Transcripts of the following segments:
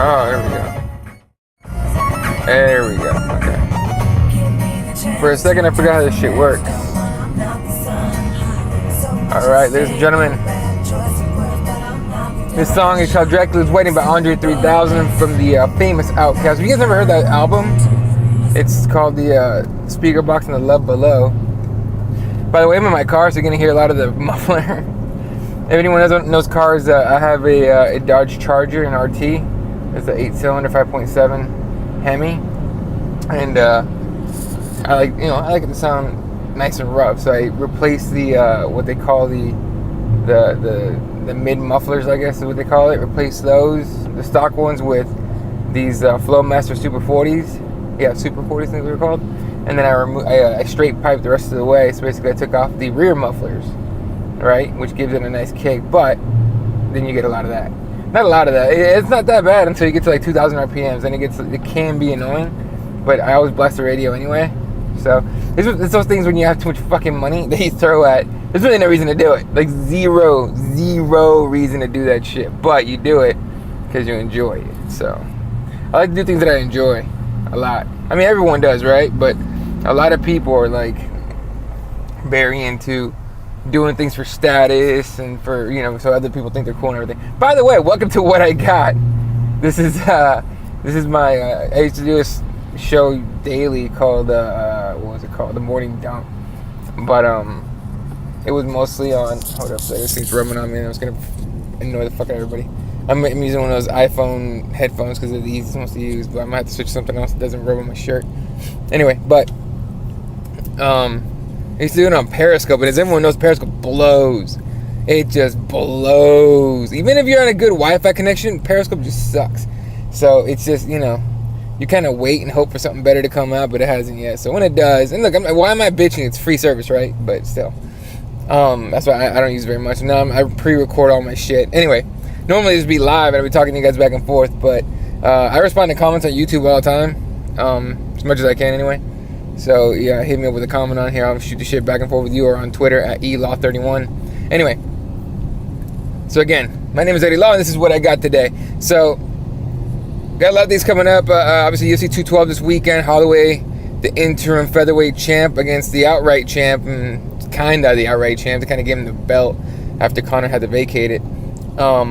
Oh, there we go. There we go. Okay. For a second, I forgot how this shit works. Alright, ladies and gentlemen. This song is called Dracula's Wedding by Andre 3000 from the famous Outkast. Have you guys ever heard that album? It's called the Speaker Box and the Love Below. By the way, I'm in my car, so you're going to hear a lot of the muffler. If anyone knows cars, I have a Dodge Charger, an RT. It's an 8-cylinder, 5.7 Hemi. And I like it to sound nice and rough, so I replaced the what they call the mid mufflers, I guess is what they call it. Replaced those, the stock ones, with these Flowmaster Super 40s. Yeah, Super 40s, I think they're called. And then I straight piped the rest of the way. So basically, I took off the rear mufflers, right, which gives it a nice kick. But then you get a lot of that. Not a lot of that. It's not that bad until you get to like 2,000 RPMs, and it can be annoying. But I always blast the radio anyway. So it's those things when you have too much fucking money that you throw at. There's really no reason to do it. Like zero reason to do that shit. But you do it because you enjoy it. So I like to do things that I enjoy a lot. I mean, everyone does, right? But a lot of people are like very into doing things for status and for, so other people think they're cool and everything. By the way, welcome to What I Got. This is my I used to do this show daily called what was it called? The Morning Dump. But it was mostly on, hold up, this thing's rubbing on me and I was gonna annoy the fuck out of everybody. I'm using one of those iPhone headphones because they're the easiest ones to use, but I might have to switch to something else that doesn't rub on my shirt. Anyway, but I used to do it on Periscope, and as everyone knows, Periscope blows. It just blows. Even if you're on a good Wi-Fi connection, Periscope just sucks. So it's just, you kind of wait and hope for something better to come out, but it hasn't yet. So when it does, and look, why am I bitching? It's free service, right? But still. That's why I don't use it very much. Now I pre-record all my shit. Anyway, normally this would be live, and I'd be talking to you guys back and forth, but I respond to comments on YouTube all the time, as much as I can anyway. So yeah, hit me up with a comment on here. I'll shoot the shit back and forth with you, or on Twitter at elaw31. Anyway, so again, my name is Eddie Law, and this is What I Got today. So got a lot of things coming up. Obviously, UFC 212 this weekend. Holloway, the interim featherweight champ, against the outright champ, and kind of the outright champ, to kind of give him the belt after Conor had to vacate it, or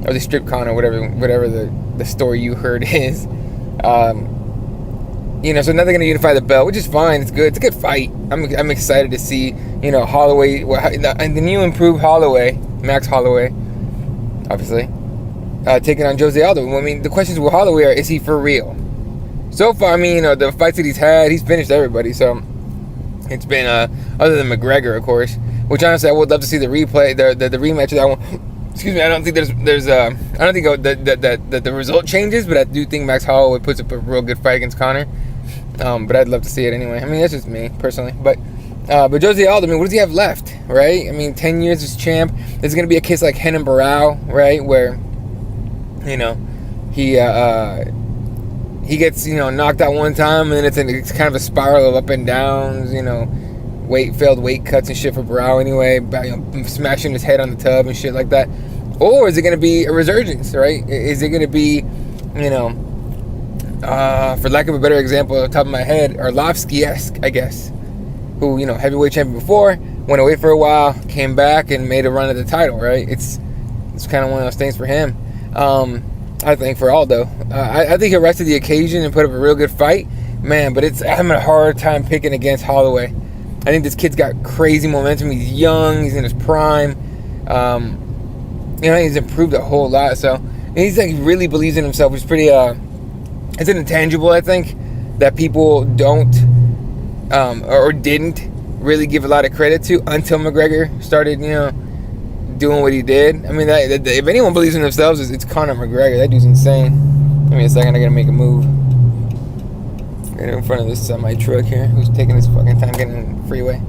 they stripped Conor, whatever the story you heard is. So now they're going to unify the belt, which is fine. It's good. It's a good fight. I'm excited to see, Holloway, and the new improved Holloway, Max Holloway, obviously, taking on Jose Aldo. I mean, the questions with Holloway are, is he for real? So far, I mean, the fights that he's had, he's finished everybody. So it's been, other than McGregor, of course, which honestly I would love to see the replay, the rematch of that one. Excuse me, I don't think I don't think that the result changes, but I do think Max Holloway puts up a real good fight against Conor. But I'd love to see it anyway. I mean, that's just me personally. But Jose Aldo, I mean, what does he have left, right? I mean, 10 years as champ. There's going to be a case like Renan Barão, right, where he gets knocked out one time, and then it's kind of a spiral of up and downs. Failed weight cuts and shit for Barão anyway, smashing his head on the tub and shit like that. Or is it going to be a resurgence, right? Is it going to be, for lack of a better example, off the top of my head, Arlovsky-esque, I guess, who, heavyweight champion before, went away for a while, came back and made a run at the title, right? It's kind of one of those things for him. I think for Aldo, I think he arrested the occasion and put up a real good fight, man. But I'm having a hard time picking against Holloway. I think this kid's got crazy momentum. He's young. He's in his prime. He's improved a whole lot. So he's like really believes in himself, which is pretty. It's an intangible, I think, that people don't or didn't really give a lot of credit to until McGregor started, doing what he did. I mean, if anyone believes in themselves, it's Conor McGregor. That dude's insane. Give me a second. I gotta make a move. Right in front of this semi truck here, who's taking his fucking time getting in the freeway.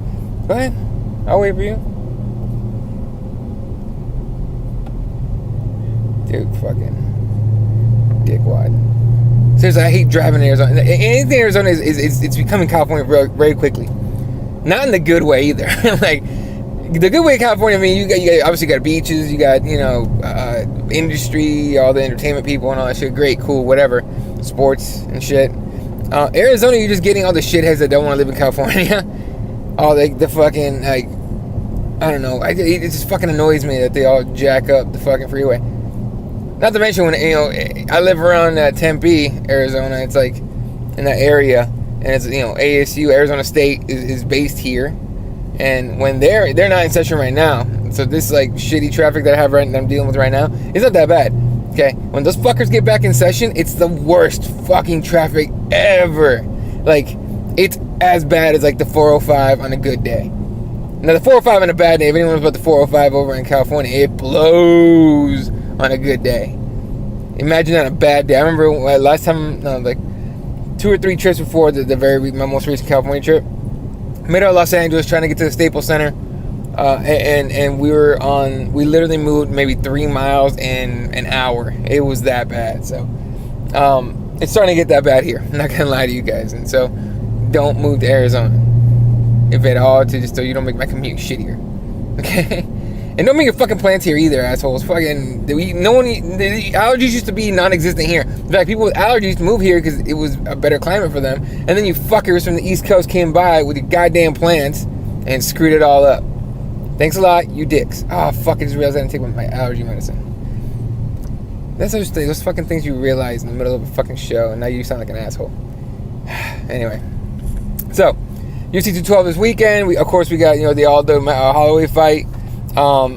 Go ahead. I'll wait for you. Dude, fucking dickwad. Seriously, I hate driving in Arizona. Anything in Arizona it's becoming California very, very quickly. Not in the good way either. Like, the good way of California, I mean, you got obviously got beaches, you got, you know, industry, all the entertainment people and all that shit. Great, cool, whatever, sports and shit. Arizona, you're just getting all the shitheads that don't want to live in California. All the fucking, like, I don't know. It just fucking annoys me that they all jack up the fucking freeway. Not to mention when, you know, I live around Tempe, Arizona. It's like in that area, and it's, you know, ASU, Arizona State is based here. And when they're not in session right now, so this like shitty traffic that I'm dealing with right now, it's not that bad. Okay, when those fuckers get back in session, it's the worst fucking traffic ever. Like, it's as bad as like the 405 on a good day. Now the 405 on a bad day, if anyone knows about the 405 over in California, it blows on a good day. Imagine on a bad day. I remember last time, like 2 or 3 trips before my most recent California trip. Made out of Los Angeles, trying to get to the Staples Center, and we literally moved maybe 3 miles in an hour. It was that bad. So it's starting to get that bad here. I'm not gonna lie to you guys. And so don't move to Arizona, if at all, just so you don't make my commute shittier. Okay? And don't make your fucking plans here either, assholes. Fucking, the allergies used to be non-existent here. In fact, people with allergies moved here because it was a better climate for them. And then you fuckers from the East Coast came by with your goddamn plants and screwed it all up. Thanks a lot, you dicks. Oh, fuck, I just realized I didn't take my allergy medicine. That's those fucking things you realize in the middle of a fucking show, and now you sound like an asshole. Anyway. So, UFC 212 this weekend. We got, you know, the Aldo Holloway fight. I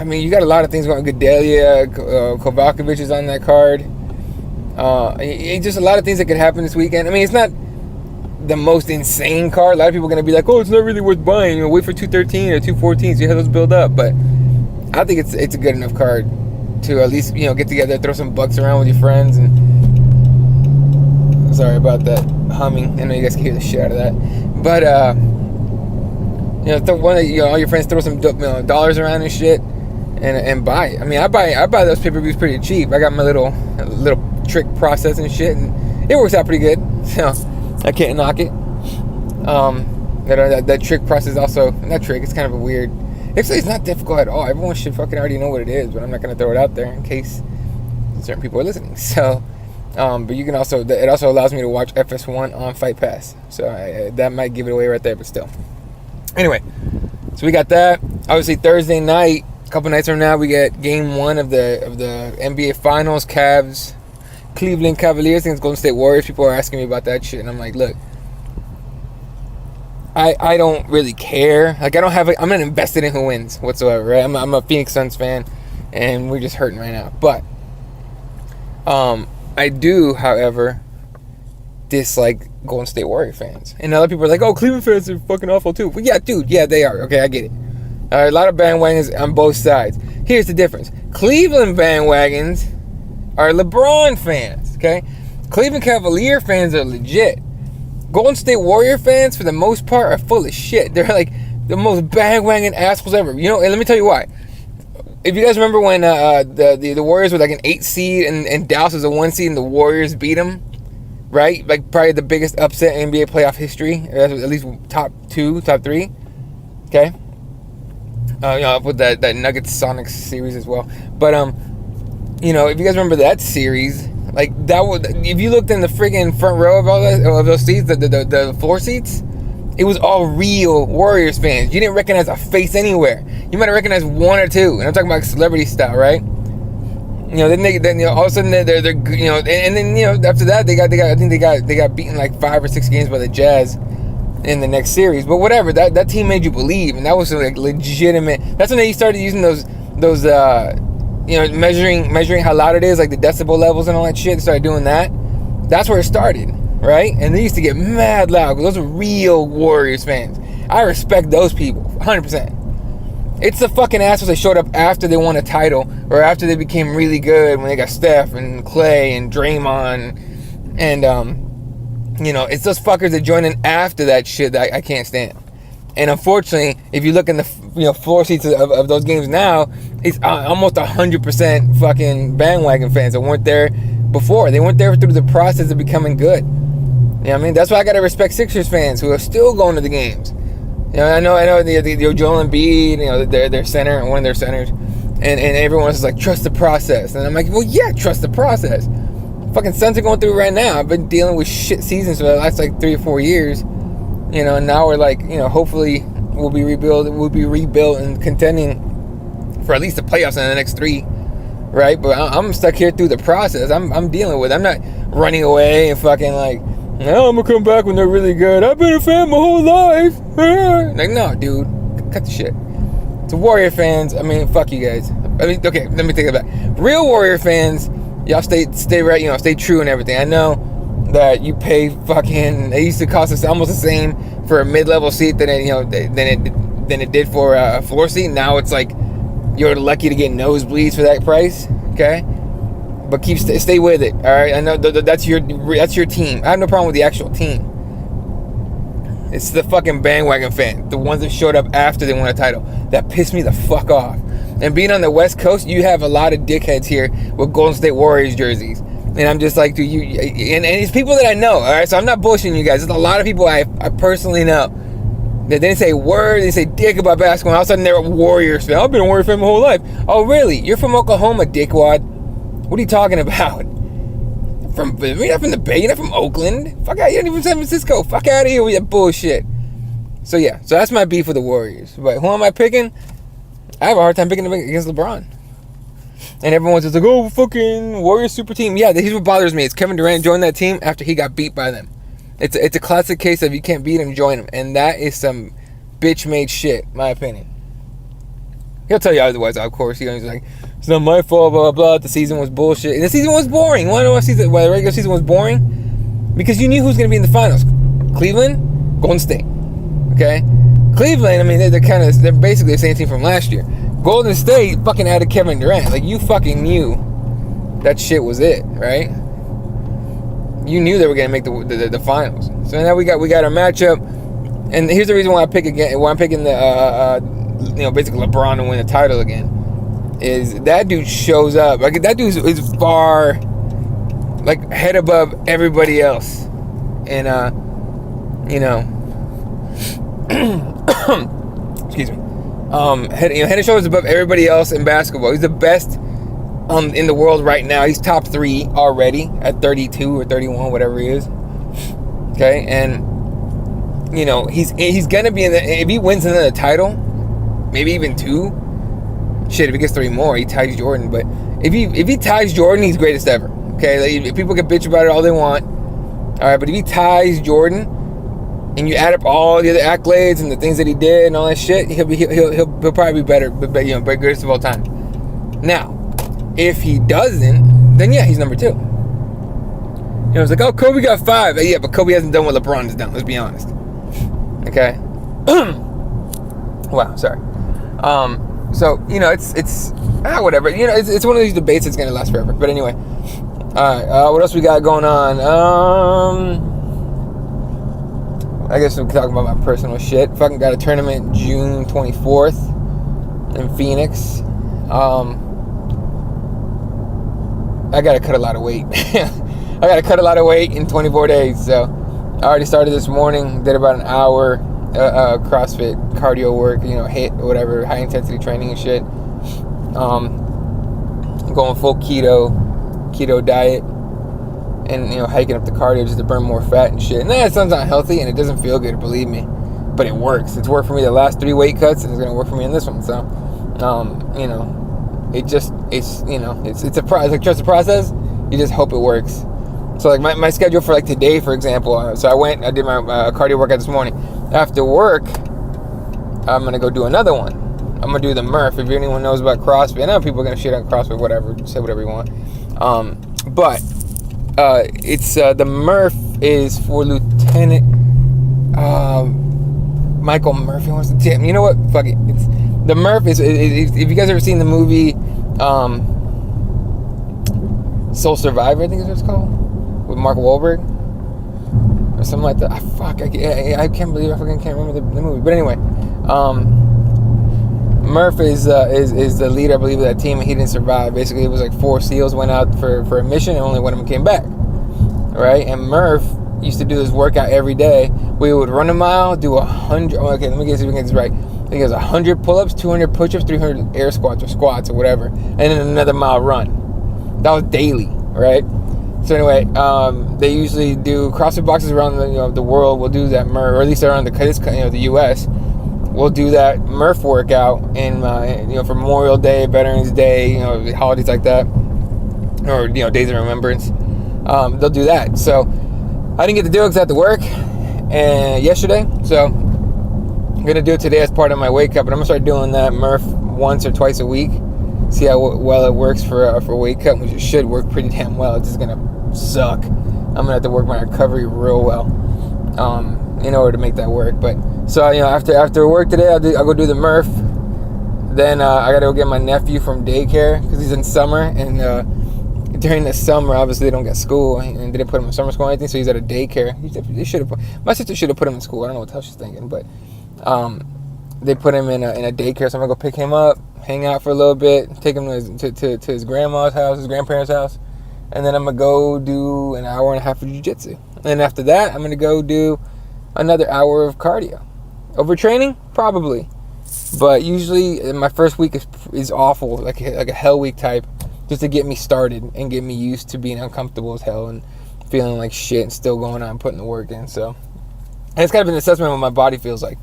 mean, you got a lot of things going. Gedalia, Kovacevic is on that card. Just a lot of things that could happen this weekend. I mean, it's not the most insane card. A lot of people are going to be like, oh, it's not really worth buying. You know, wait for 213 or 214 so you have those build up. But I think it's a good enough card to at least, you know, get together, throw some bucks around with your friends. And sorry about that humming. I know you guys can hear the shit out of that. But, you know, all your friends throw some dollars around and shit, and buy it. I mean, I buy those pay-per-views pretty cheap. I got my little trick process and shit, and it works out pretty good. So I can't knock it. That trick process also, not trick. It's kind of a weird. Actually, it's not difficult at all. Everyone should fucking already know what it is, but I'm not gonna throw it out there in case certain people are listening. So, but you can also, it also allows me to watch FS1 on Fight Pass. So that might give it away right there, but still. Anyway, so we got that. Obviously, Thursday night, a couple nights from now, we get Game 1 of the NBA Finals. Cavs, Cleveland Cavaliers against Golden State Warriors. People are asking me about that shit, and I'm like, look, I don't really care. Like, I'm not invested in who wins whatsoever, right? I'm a Phoenix Suns fan, and we're just hurting right now. But I do, however, dislike Golden State Warrior fans. And other people are like, oh, Cleveland fans are fucking awful too. Well, yeah, dude, yeah, they are. Okay, I get it. A lot of bandwagons on both sides. Here's the difference. Cleveland bandwagons are LeBron fans, okay? Cleveland Cavalier fans are legit. Golden State Warrior fans, for the most part, are full of shit. They're like the most bandwagon assholes ever. You know, and let me tell you why. If you guys remember when the Warriors were like an 8 seed and Dallas was a 1 seed and the Warriors beat them, right? Like probably the biggest upset in NBA playoff history. At least top 2, top 3. Okay. You know, with that Nuggets Sonics series as well. But you know, if you guys remember that series, like that was, if you looked in the friggin' front row of all of those seats, the floor seats, it was all real Warriors fans. You didn't recognize a face anywhere. You might have recognized 1 or 2, and I'm talking about celebrity style, right? You know, then you know, all of a sudden they're you know, and then, you know, after that they got beaten like 5 or 6 games by the Jazz in the next series. But whatever, that team made you believe, and that was like legitimate. That's when they started using those you know, measuring how loud it is, like the decibel levels and all that shit. They started doing that. That's where it started, right? And they used to get mad loud because those are real Warriors fans. I respect those people 100%. It's the fucking assholes that showed up after they won a title or after they became really good, when they got Steph and Clay and Draymond and you know, it's those fuckers that join in after that shit that I can't stand. And unfortunately, if you look in the, you know, floor seats of those games now, it's almost 100% fucking bandwagon fans that weren't there before. They weren't there through the process of becoming good. You know what I mean? That's why I gotta respect Sixers fans who are still going to the games. I know the Joel Embiid, their center, one of their centers, and everyone's just like, trust the process. And I'm like, well, yeah, trust the process. Fucking Suns are going through it right now. I've been dealing with shit seasons for the last like 3 or 4 years, and now we're like, hopefully we'll be rebuilt and contending for at least the playoffs in the next 3, right? But I'm stuck here through the process. I'm dealing with it. I'm not running away and fucking like, no, I'm gonna come back when they're really good. I've been a fan my whole life. Like, no, dude, cut the shit. To Warrior fans, I mean, fuck you guys. I mean, okay, let me take it back. Real Warrior fans, y'all stay right, stay true and everything. I know that you pay fucking. It used to cost us almost the same for a mid-level seat than it did for a floor seat. Now it's like you're lucky to get nosebleeds for that price. Okay. But stay with it, all right? I know that's your team. I have no problem with the actual team. It's the fucking bandwagon fan, the ones that showed up after they won a title, that pissed me the fuck off. And being on the West Coast, you have a lot of dickheads here with Golden State Warriors jerseys, and I'm just like, dude, and it's people that I know, all right? So I'm not bullshitting you guys. There's a lot of people I personally know that didn't say a word, they say dick about basketball, and all of a sudden they're a Warriors fan. I've been a Warrior fan my whole life. Oh, really? You're from Oklahoma, dickwad. What are you talking about? You're not from the Bay. You're not from Oakland. Fuck out. You're not even from San Francisco. Fuck out of here with that bullshit. So yeah. So that's my beef with the Warriors. But who am I picking? I have a hard time picking them against LeBron. And everyone's just like, oh, fucking Warriors super team. Yeah, here's what bothers me. It's Kevin Durant joined that team after he got beat by them. It's a classic case of you can't beat him, join him. And that is some bitch-made shit, my opinion. He'll tell you otherwise, of course. He's like, it's not my fault, blah, blah, blah. The season was bullshit. And the season was boring. You want to know why the regular season was boring? Because you knew who was going to be in the finals. Cleveland, Golden State. Okay? Cleveland, I mean, they're basically the same team from last year. Golden State fucking added Kevin Durant. Like, you fucking knew that shit was it, right? You knew they were going to make the finals. So now we got our matchup. And here's the reason why I'm picking basically LeBron to win the title again. Is that dude shows up. Like, that dude is far, like, head above everybody else. And, excuse me. Head and shoulders above everybody else in basketball. He's the best in the world right now. He's top 3 already at 32 or 31, whatever he is. Okay, and, he's going to be in if he wins another title, maybe even 2, shit, if he gets 3 more, he ties Jordan. But if he ties Jordan, he's greatest ever. Okay, like, if people can bitch about it all they want, all right. But if he ties Jordan, and you add up all the other accolades and the things that he did and all that shit, he'll probably be better, but greatest of all time. Now, if he doesn't, then yeah, he's number 2. It's like, oh, Kobe got 5. Yeah, but Kobe hasn't done what LeBron has done. Let's be honest. Okay. Wow. Sorry. So, it's whatever. It's one of these debates that's going to last forever. But anyway. Alright, what else we got going on? I guess we can talk about my personal shit. Fucking got a tournament June 24th in Phoenix. I got to cut a lot of weight. I got to cut a lot of weight in 24 days. So, I already started this morning. Did about an hour CrossFit cardio work, HIIT or whatever, high intensity training and shit. Going full keto diet, and hiking up the cardio just to burn more fat and shit. And that sounds not healthy, and it doesn't feel good, believe me, but it works. It's worked for me the last 3 weight cuts, and it's gonna work for me in this one. So, it's a process. Like, trust the process. You just hope it works. So, like, my schedule for, like, today, for example, so I did my cardio workout this morning. After work, I'm going to go do another one. I'm going to do the Murph. If anyone knows about CrossFit, I know people are going to shit on CrossFit, whatever. Say whatever you want. But it's the Murph is for Lieutenant Michael Murphy wants to tip. You know what? Fuck it. It's the Murph is if you guys ever seen the movie Soul Survivor, I think is what it's called, with Mark Wahlberg or something like that. I can't believe I fucking can't remember the movie. But anyway, Murph is the leader, I believe, of that team, and he didn't survive. Basically, it was like 4 SEALs went out for a mission, and only one of them came back. Right? And Murph used to do this workout every day. We would run a mile, do 100. Okay, let me get this right. I think it was 100 pull-ups, 200 push-ups, 300 air squats or squats or whatever, and then another mile run. That was daily, right? So anyway, they usually do CrossFit boxes around the world. Will do that Murph, or at least around the U.S. We'll do that Murph workout in for Memorial Day, Veterans Day, holidays like that, or days of remembrance. They'll do that. So I didn't get to do it because I had to work yesterday. So I'm gonna do it today as part of my weight cut. But I'm gonna start doing that Murph once or twice a week. See how well it works for weight cut, which it should work pretty damn well. It's just gonna suck. I'm gonna have to work my recovery real well in order to make that work. But so after work today, I'll go do the Murph. Then I gotta go get my nephew from daycare because he's in summer, and during the summer, obviously they don't get school and didn't put him in summer school or anything, so he's at a daycare. My sister should have put him in school. I don't know what the hell she's thinking, but they put him in a daycare. So I'm gonna go pick him up, hang out for a little bit, take him to his grandma's house, his grandparents' house, and then I'm gonna go do an hour and a half of jiu-jitsu. And then after that, I'm gonna go do another hour of cardio. Overtraining? Probably. But usually my first week is awful, like a hell week type, just to get me started and get me used to being uncomfortable as hell and feeling like shit and still going on putting the work in. So, and it's kind of an assessment of what my body feels like.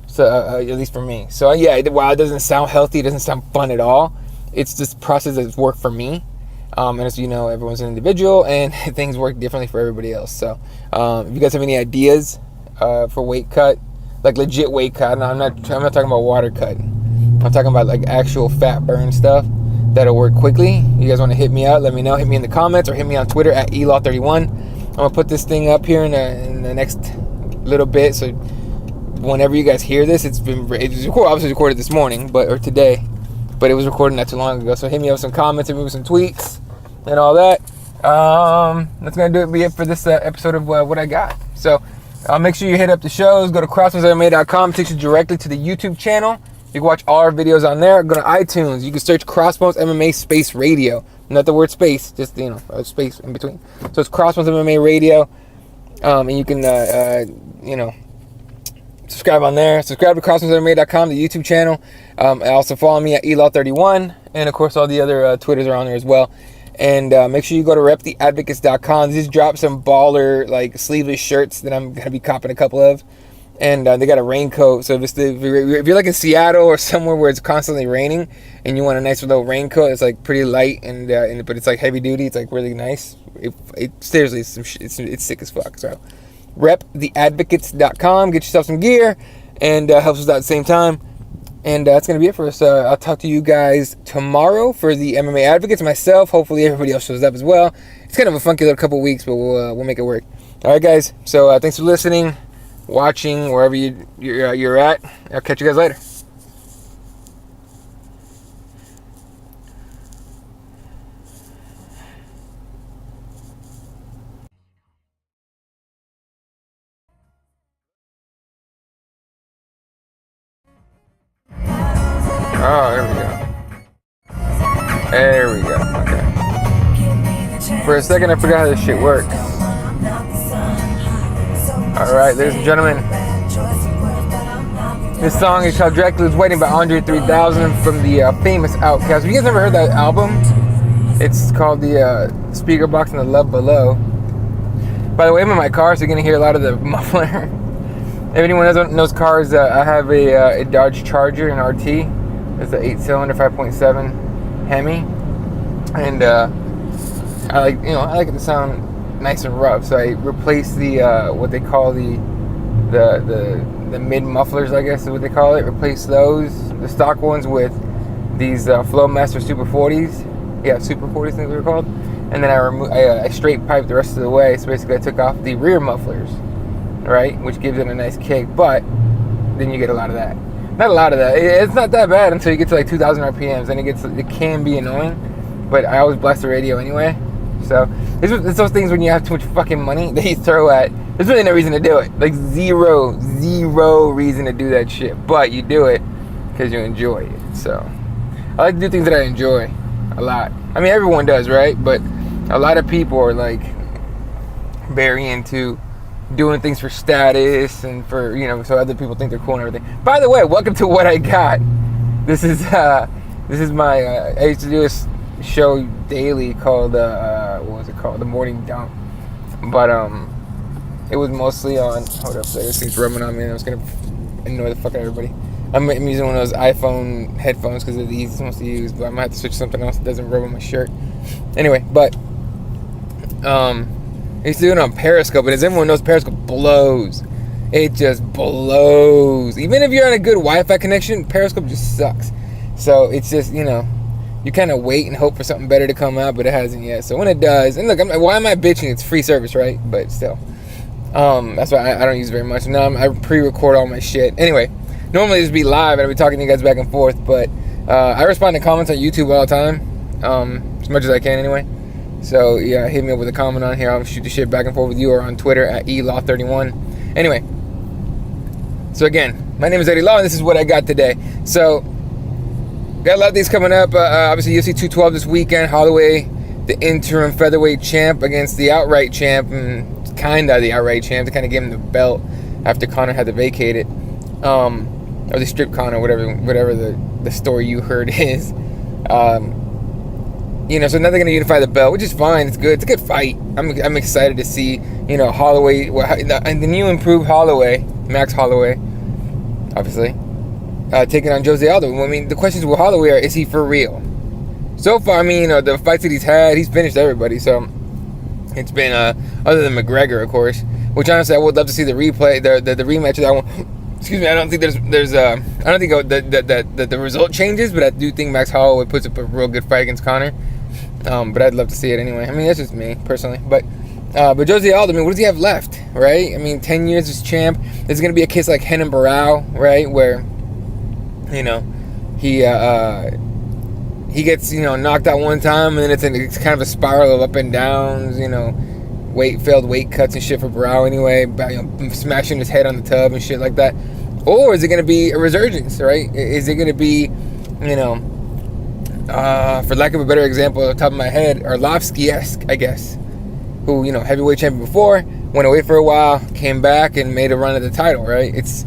So at least for me. So yeah, while it doesn't sound healthy, it doesn't sound fun at all. It's this process that's worked for me. And as you know, everyone's an individual and things work differently for everybody else. So if you guys have any ideas for weight cut, like legit weight cut, I'm not talking about water cut. I'm talking about like actual fat burn stuff that'll work quickly. You guys want to hit me out, let me know. Hit me in the comments or hit me on Twitter at elaw31. I'm gonna put this thing up here in the next little bit, so whenever you guys hear this, it was obviously recorded this morning, or today, but it was recorded not too long ago. So hit me up with some comments, hit me with some tweets and all that. That's gonna be it for this episode of what I got. So make sure you hit up the shows. Go to crossbonesmma.com. It takes you directly to the YouTube channel. You can watch all our videos on there. Go to iTunes. You can search Crossbones MMA Space Radio. Not the word space, just a space in between. So it's Crossbones MMA Radio, and you can subscribe on there. Subscribe to crossbonesmma.com, the YouTube channel. Also follow me at elaw31, and of course all the other Twitters are on there as well. And make sure you go to reptheadvocates.com. They just dropped some baller like sleeveless shirts that I'm gonna be copping a couple of, and they got a raincoat. So if you're like in Seattle or somewhere where it's constantly raining and you want a nice little raincoat, it's like pretty light but it's like heavy duty. It's like really nice. Seriously, it's sick as fuck. So reptheadvocates.com. Get yourself some gear, and helps us out at the same time. And that's going to be it for us. I'll talk to you guys tomorrow for the MMA Advocates. Myself, hopefully everybody else shows up as well. It's kind of a funky little couple weeks, but we'll make it work. All right, guys. So thanks for listening, watching, wherever you're at. I'll catch you guys later. Oh, there we go. Okay. For a second, I forgot how this shit works. Alright, ladies and gentlemen. This song is called Dracula's Wedding by Andre 3000 from the famous Outkast. Have you guys ever heard that album? It's called the Speaker Box and the Love Below. By the way, I'm in my car, so you're going to hear a lot of the muffler. If anyone knows cars, I have a Dodge Charger, an RT. It's an 8-cylinder 5.7 Hemi, and I like it to sound nice and rough. So I replaced the what they call the mid mufflers, I guess is what they call it. Replaced those, the stock ones, with these Flowmaster Super 40s. Yeah, Super 40s, things they're called. And then I straight piped the rest of the way. So basically, I took off the rear mufflers, right, which gives it a nice kick. But then you get a lot of that. Not a lot of that. It's not that bad until you get to like 2,000 RPMs, and it can be annoying. But I always blast the radio anyway. So it's those things when you have too much fucking money that you throw at. There's really no reason to do it. Like zero reason to do that shit. But you do it because you enjoy it. So I like to do things that I enjoy a lot. I mean, everyone does, right? But a lot of people are like very into doing things for status and for, you know, so other people think they're cool and everything. By the way, welcome to What I Got. This is my I used to do this show daily called what was it called, The Morning Dump, but it was mostly on, hold up, this thing's rubbing on me and I was gonna annoy the fuck out of everybody. I'm using one of those iPhone headphones because they're the easiest ones to use, but I might have to switch to something else that doesn't rub on my shirt. Anyway, but I used to do it on Periscope, and as everyone knows, Periscope blows. It just blows. Even if you're on a good Wi-Fi connection, Periscope just sucks. So it's just, you know, you kind of wait and hope for something better to come out, but it hasn't yet. So when it does, and look, why am I bitching? It's free service, right? But still, that's why I don't use it very much. Now I pre-record all my shit. Anyway, normally this would be live and I'd be talking to you guys back and forth, but I respond to comments on YouTube all the time, as much as I can anyway. So yeah, hit me up with a comment on here. I'll shoot the shit back and forth with you, or on Twitter at elaw31. Anyway, so again, my name is Eddie Law, and this is What I Got today. So got a lot of things coming up. Obviously, UFC 212 this weekend. Holloway, the interim featherweight champ, against the outright champ, and kind of the outright champ, to kind of give him the belt after Conor had to vacate it, or they stripped Conor, whatever the story you heard is. You know, so now they're going to unify the belt, which is fine. It's good. It's a good fight. I'm excited to see, you know, Holloway, and the new improved Holloway, Max Holloway, obviously, taking on Jose Aldo. I mean, the questions with Holloway are, is he for real? So far, I mean, you know, the fights that he's had, he's finished everybody. So it's been, other than McGregor, of course, which honestly I would love to see the replay, the rematch of that one. Excuse me, I don't think I don't think that the result changes, but I do think Max Holloway puts up a real good fight against Conor. But I'd love to see it anyway. I mean, that's just me personally. But Jose Aldo, I mean, what does he have left, right? I mean, 10 years as champ. There's gonna be a case like Renan Barão, right, where, you know, he gets, you know, knocked out one time, and then it's kind of a spiral of up and downs, you know, failed weight cuts and shit for Barão anyway, you know, smashing his head on the tub and shit like that. Or is it going to be a resurgence, right? Is it going to be, you know, for lack of a better example, off the top of my head, Arlovsky-esque, I guess, who, you know, heavyweight champion before, went away for a while, came back and made a run at the title, right? It's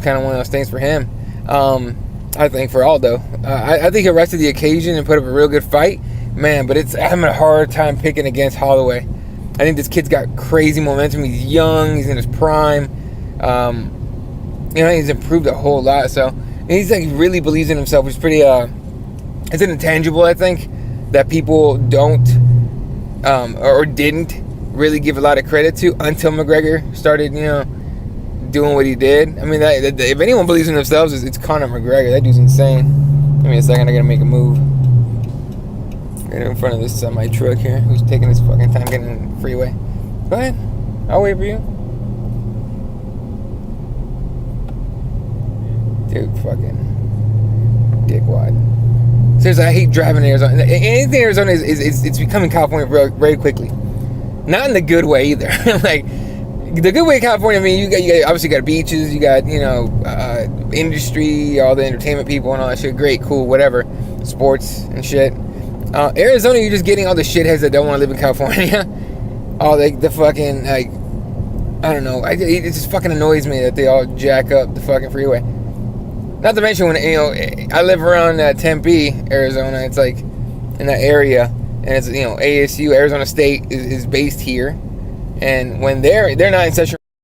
kind of one of those things for him. I think for Aldo, I think he rested the occasion and put up a real good fight, man. But I'm having a hard time picking against Holloway. I think this kid's got crazy momentum. He's young. He's in his prime. You know, he's improved a whole lot. So he's like, he really believes in himself, which is pretty. It's an intangible, I think, that people don't or didn't really give a lot of credit to until McGregor started, you know, doing what he did. I mean, if anyone believes in themselves, it's Conor McGregor. That dude's insane. Give me a second. I gotta make a move. Right in front of this semi truck here, who's taking his fucking time getting in the freeway. Go ahead. I'll wait for you. Dude, fucking dickwad. Seriously, I hate driving in Arizona. Anything in Arizona is it's becoming California very quickly. Not in the good way either. Like, the good way in California, I mean, you got obviously got beaches, you got, you know, industry, all the entertainment people and all that shit. Great, cool, whatever, sports and shit. Arizona, you're just getting all the shitheads that don't want to live in California. All the fucking, like, I don't know. It just fucking annoys me that they all jack up the fucking freeway. Not to mention, when, you know, I live around Tempe, Arizona. It's like in that area, and it's, you know, ASU, Arizona State is based here. And when they're not in session